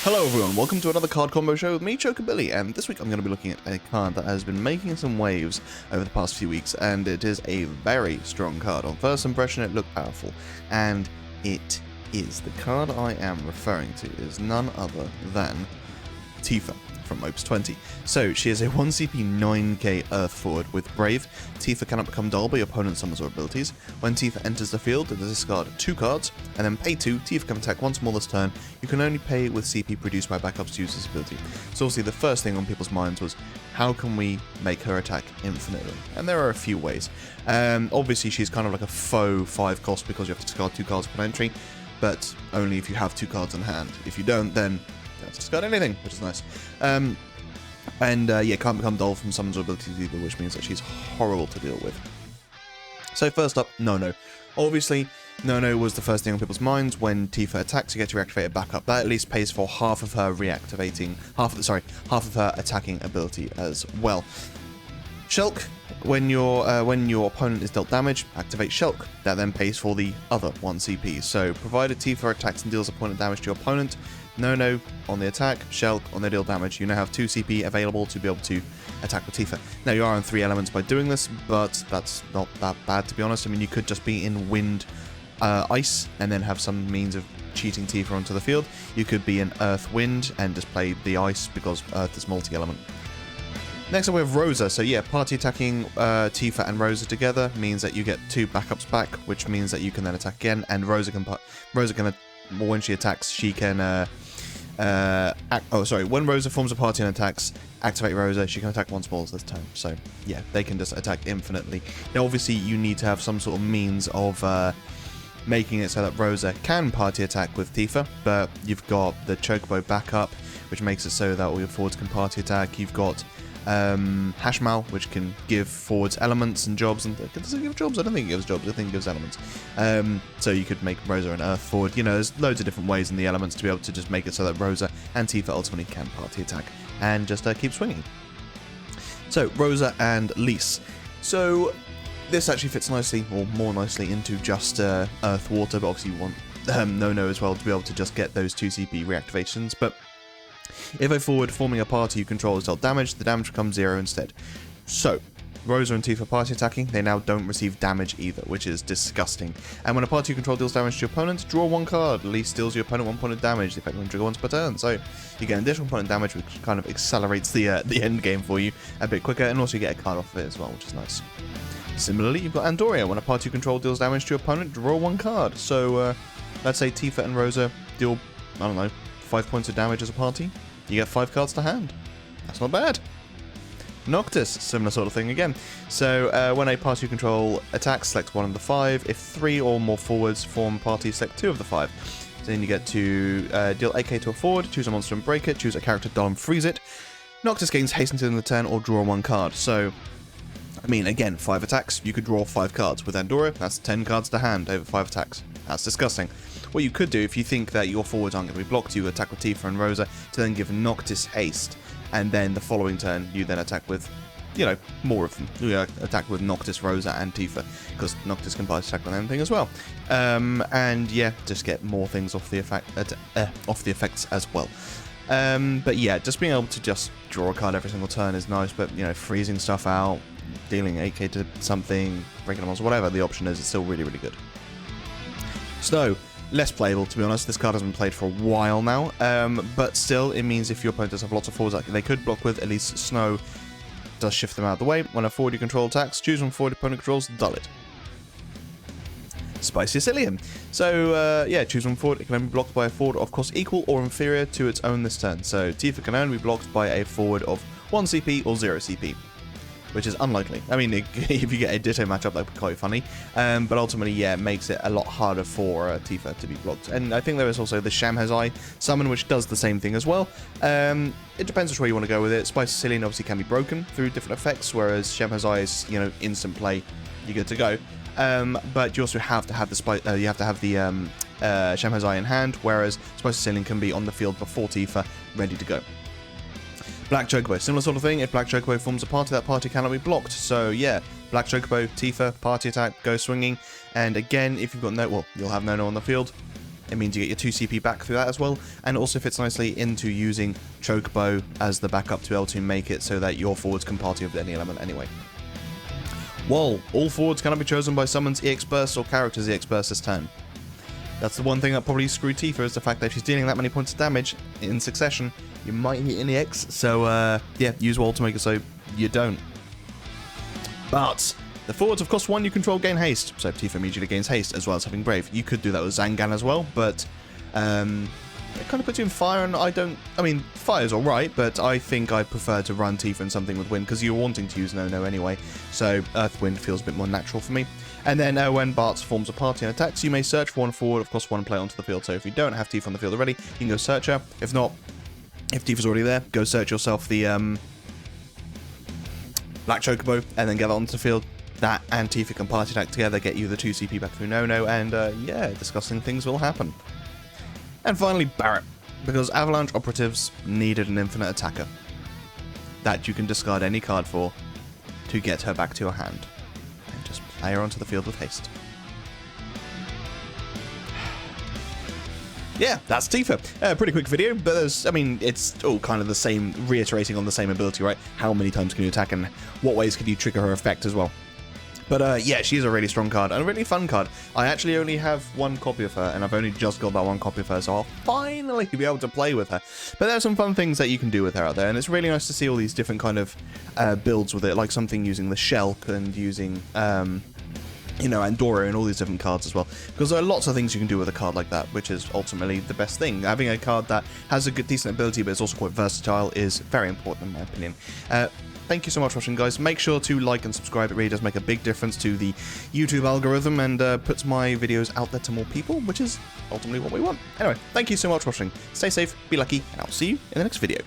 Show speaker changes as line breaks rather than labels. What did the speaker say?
Hello everyone, welcome to another card combo show with me, Chocobilly, and this week I'm going to be looking at a card that has been making some waves over the past few weeks, and it is a very strong card. On first impression it looked powerful, and it is. The card I am referring to is none other than Tifa from Opus 20. So, she is a 1CP 9k Earth Forward with Brave. Tifa cannot become dull by your opponent's summons or abilities. When Tifa enters the field, discard 2 cards, and then pay 2. Tifa can attack once more this turn. You can only pay with CP produced by backups to use this ability. So obviously the first thing on people's minds was, how can we make her attack infinitely? And there are a few ways. Obviously she's kind of like a faux 5 cost because you have to discard 2 cards per entry, but only if you have 2 cards in hand. If you don't, then don't discard anything, which is nice. Yeah, can't become dull from summons or abilities either, which means that she's horrible to deal with. So first up, No. Obviously, No was the first thing on people's minds. When Tifa attacks, you get to reactivate a backup. That at least pays for half of her half of her attacking ability as well. Shulk, when your opponent is dealt damage, activate Shulk. That then pays for the other 1 CP. So provided Tifa attacks and deals opponent damage to your opponent, No on the attack, Shulk on the deal damage. You now have 2 CP available to be able to attack with Tifa. Now you are on 3 elements by doing this, but that's not that bad to be honest. I mean, you could just be in wind, ice, and then have some means of cheating Tifa onto the field. You could be in earth, wind, and just play the ice because earth is multi-element. Next up we have Rosa. So yeah, party attacking Tifa and Rosa together means that you get 2 backups back, which means that you can then attack again, and when she attacks, she can when Rosa forms a party and attacks, activate Rosa, she can attack once more this turn. So yeah, they can just attack infinitely. Now obviously you need to have some sort of means of making it so that Rosa can party attack with Tifa, but you've got the Chocobo backup, which makes it so that all your forwards can party attack. You've got Hashmal, which can give forwards elements and jobs, and does it give jobs? I don't think it gives jobs, I think it gives elements. So you could make Rosa an earth forward. You know, there's loads of different ways in the elements to be able to just make it so that Rosa and Tifa ultimately can party attack and just keep swinging. So Rosa and Lise. So this actually fits nicely, or more nicely, into just earth water, but obviously you want No as well to be able to just get those 2 CP reactivations. But if a forward forming a party you control is dealt damage, the damage becomes 0 instead. So, Rosa and Tifa party attacking, they now don't receive damage either, which is disgusting. And when a party you control deals damage to your opponent, draw 1 card. Lise deals your opponent 1 point of damage. The effect will trigger once per turn. So, you get an additional point of damage, which kind of accelerates the end game for you a bit quicker, and also you get a card off of it as well, which is nice. Similarly, you've got Andoria. When a party you control deals damage to your opponent, draw 1 card. So, let's say Tifa and Rosa deal, I don't know, 5 points of damage as a party. You get 5 cards to hand. That's not bad. Noctis, similar sort of thing again. So when a party you control attacks, select 1 of the 5. If 3 or more forwards form a party, select 2 of the 5. So then you get to deal AK to a forward, choose a monster and break it, choose a character, dull and freeze it. Noctis gains hasten to the turn or draw 1 card. So, I mean, again, 5 attacks, you could draw 5 cards. With Andorra, that's 10 cards to hand over 5 attacks. That's disgusting. What you could do, if you think that your forwards aren't going to be blocked, you attack with Tifa and Rosa to then give Noctis haste, and then the following turn you then attack with, you know, more of them. You attack with Noctis, Rosa, and Tifa, because Noctis can party attack with anything as well. And yeah, just get more things off the effects as well. But yeah, just being able to just draw a card every single turn is nice, but you know, freezing stuff out, dealing AK to something, breaking them off, whatever the option is, it's still really, really good. Snow. Less playable, to be honest. This card hasn't been played for a while now, but still, it means if your opponent does have lots of forwards that they could block with, at least Snow does shift them out of the way. When a forward you control attacks, choose one forward opponent controls, dull it. Spicy Sicilian. So, yeah, choose one forward. It can only be blocked by a forward of cost equal or inferior to its own this turn. So, Tifa can only be blocked by a forward of 1 CP or 0 CP. Which is unlikely. I mean, if you get a Ditto matchup, that would be quite funny. But ultimately, yeah, it makes it a lot harder for Tifa to be blocked. And I think there is also the Shamhazai summon, which does the same thing as well. It depends which way you want to go with it. Spice Sicilian obviously can be broken through different effects, whereas Shamhazai is, you know, instant play, you're good to go. But you also have to have the Shamhazai in hand, whereas Spice Sicilian can be on the field before Tifa, ready to go. Black Chocobo, similar sort of thing. If Black Chocobo forms a party, that party cannot be blocked. So yeah, Black Chocobo, Tifa, party attack, go swinging. And again, if you've got no, well, you'll have no on the field. It means you get your 2 CP back through that as well, and it also fits nicely into using Chocobo as the backup to be able to make it so that your forwards can party with any element anyway. While all forwards cannot be chosen by summons, EX bursts, or characters EX bursts this turn. That's the one thing that probably screwed Tifa, is the fact that if she's dealing that many points of damage in succession, you might hit an EX, so yeah, use Wall to make it so you don't. But the forwards of cost 1 you control gain haste, so Tifa immediately gains haste, as well as having Brave. You could do that with Zangan as well, but it kind of puts you in fire, and I mean, fire's alright, but I think I prefer to run Tifa in something with wind, because you're wanting to use No anyway, so Earth Wind feels a bit more natural for me. And then when Bart forms a party and attacks, you may search for one forward, of course, one play onto the field. So if you don't have Tifa on the field already, you can go search her. If not, if Tifa's already there, go search yourself the Black Chocobo, and then get that onto the field. That and Tifa can party attack together, get you the 2 CP back through No, and yeah, disgusting things will happen. And finally, Barret, because Avalanche Operatives needed an infinite attacker that you can discard any card for to get her back to your hand. And just play her onto the field with haste. Yeah, that's Tifa. Pretty quick video, but there's, I mean, it's all kind of the same, reiterating on the same ability, right? How many times can you attack, and what ways can you trigger her effect as well? But yeah, she's a really strong card, and a really fun card. I actually only have 1 copy of her, and I've only just got that 1 copy of her, so I'll finally be able to play with her. But there are some fun things that you can do with her out there, and it's really nice to see all these different kind of builds with it, like something using the Shellk and using, you know, Andorra and all these different cards as well. Because there are lots of things you can do with a card like that, which is ultimately the best thing. Having a card that has a good, decent ability, but is also quite versatile, is very important in my opinion. Thank you so much for watching, guys. Make sure to like and subscribe. It really does make a big difference to the YouTube algorithm and puts my videos out there to more people, which is ultimately what we want. Anyway, thank you so much for watching. Stay safe, be lucky, and I'll see you in the next video.